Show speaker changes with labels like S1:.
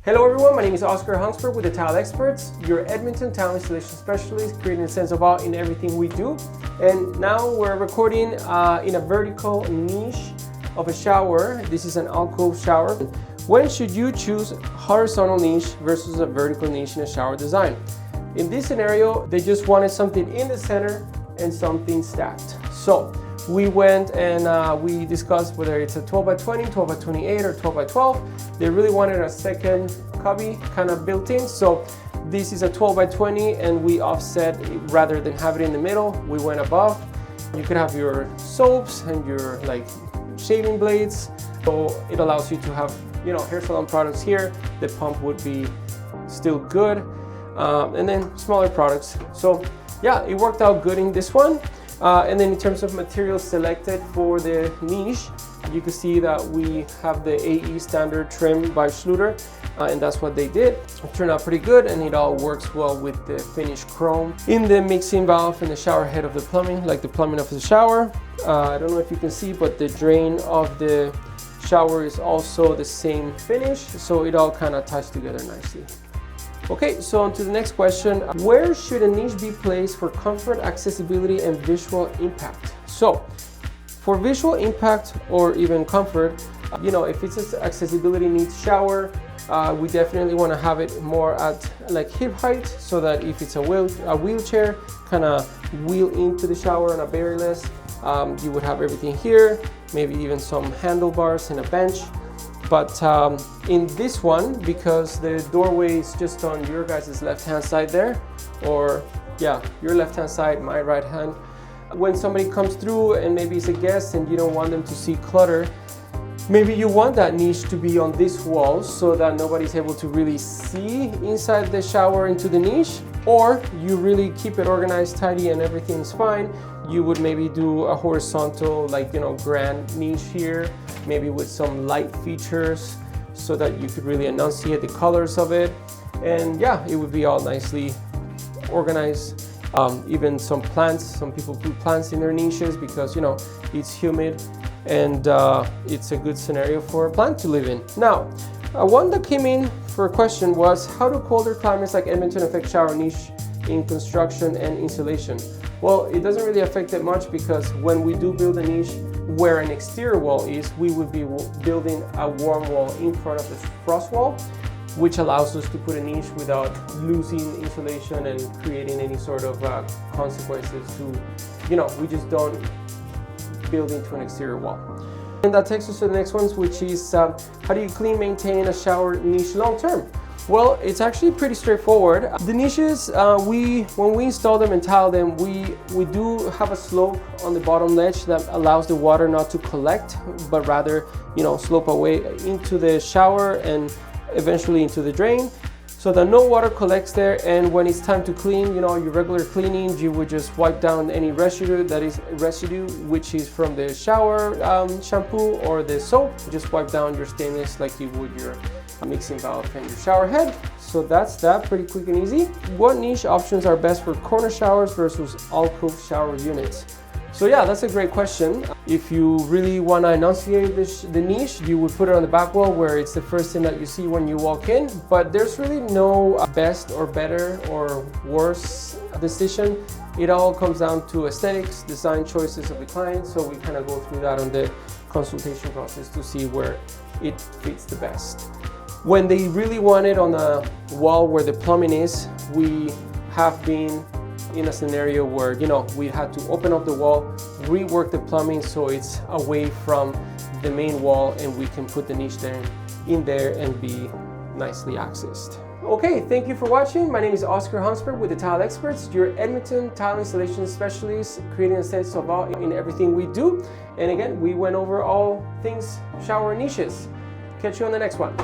S1: Hello everyone, my name is Oscar Hungsburger with the Tile Experts, your Edmonton tile installation specialist, creating a sense of awe in everything we do. And now we're recording in a vertical niche of a shower. This is an alcove shower. When should you choose horizontal niche versus a vertical niche in a shower design? In this scenario, they just wanted something in the center and something stacked. So we went and we discussed whether it's a 12 by 20, 12 by 28, or 12 by 12. They really wanted a second cubby kind of built in. So this is a 12 by 20 and we offset rather than have it in the middle. We went above. You could have your soaps and your shaving blades. So it allows you to have, hair salon products here. The pump would be still good. And then smaller products. So yeah, it worked out good in this one. And then in terms of materials selected for the niche, you can see that we have the AE standard trim by Schluter, and that's what they did. It turned out pretty good, and it all works well with the finished chrome. In the mixing valve and the shower head of the plumbing, like the plumbing of the shower, I don't know if you can see, but the drain of the shower is also the same finish, so it all kind of ties together nicely. Okay, so on to the next question. Where should a niche be placed for comfort, accessibility, and visual impact? So, for visual impact or even comfort, if it's an accessibility needs shower, we definitely want to have it more at hip height, so that if it's a wheelchair, kind of wheel into the shower on a barrierless, you would have everything here, maybe even some handlebars and a bench. But in this one, because the doorway is just on your guys' left-hand side there, or yeah, your left-hand side, my right hand, when somebody comes through and maybe it's a guest and you don't want them to see clutter, maybe you want that niche to be on this wall so that nobody's able to really see inside the shower into the niche, or you really keep it organized, tidy, and everything's fine. You would maybe do a horizontal, grand niche here, maybe with some light features so that you could really enunciate the colors of it. And yeah, it would be all nicely organized. Even some plants, some people put plants in their niches because, it's humid and it's a good scenario for a plant to live in. Now, one that came in for a question was, how do colder climates like Edmonton affect shower niche in construction and insulation? Well, it doesn't really affect it much, because when we do build a niche where an exterior wall is, we would be building a warm wall in front of the frost wall, which allows us to put a niche without losing insulation and creating any sort of consequences to, we just don't build into an exterior wall. And that takes us to the next ones, which is how do you clean, maintain a shower niche long term? Well, it's actually pretty straightforward. The niches, when we install them and tile them, we do have a slope on the bottom ledge that allows the water not to collect, but rather, slope away into the shower and eventually into the drain, so that no water collects there. And when it's time to clean, your regular cleaning, you would just wipe down any residue, which is from the shower shampoo or the soap. Just wipe down your stainless like you would your mixing valve and your shower head. So that's that, pretty quick and easy. What niche options are best for corner showers versus alcove shower units? So yeah, that's a great question. If you really want to enunciate the niche, you would put it on the back wall where it's the first thing that you see when you walk in. But there's really no best or better or worse decision. It all comes down to aesthetics, design choices of the client. So we kind of go through that on the consultation process to see where it fits the best. When they really want it on a wall where the plumbing is, we have been in a scenario where, we had to open up the wall, rework the plumbing so it's away from the main wall, and we can put the niche in there and be nicely accessed. Okay, thank you for watching. My name is Oscar Hungsburger with the Tile Experts, your Edmonton tile installation specialist, creating a sense of awe in everything we do. And again, we went over all things shower niches. Catch you on the next one.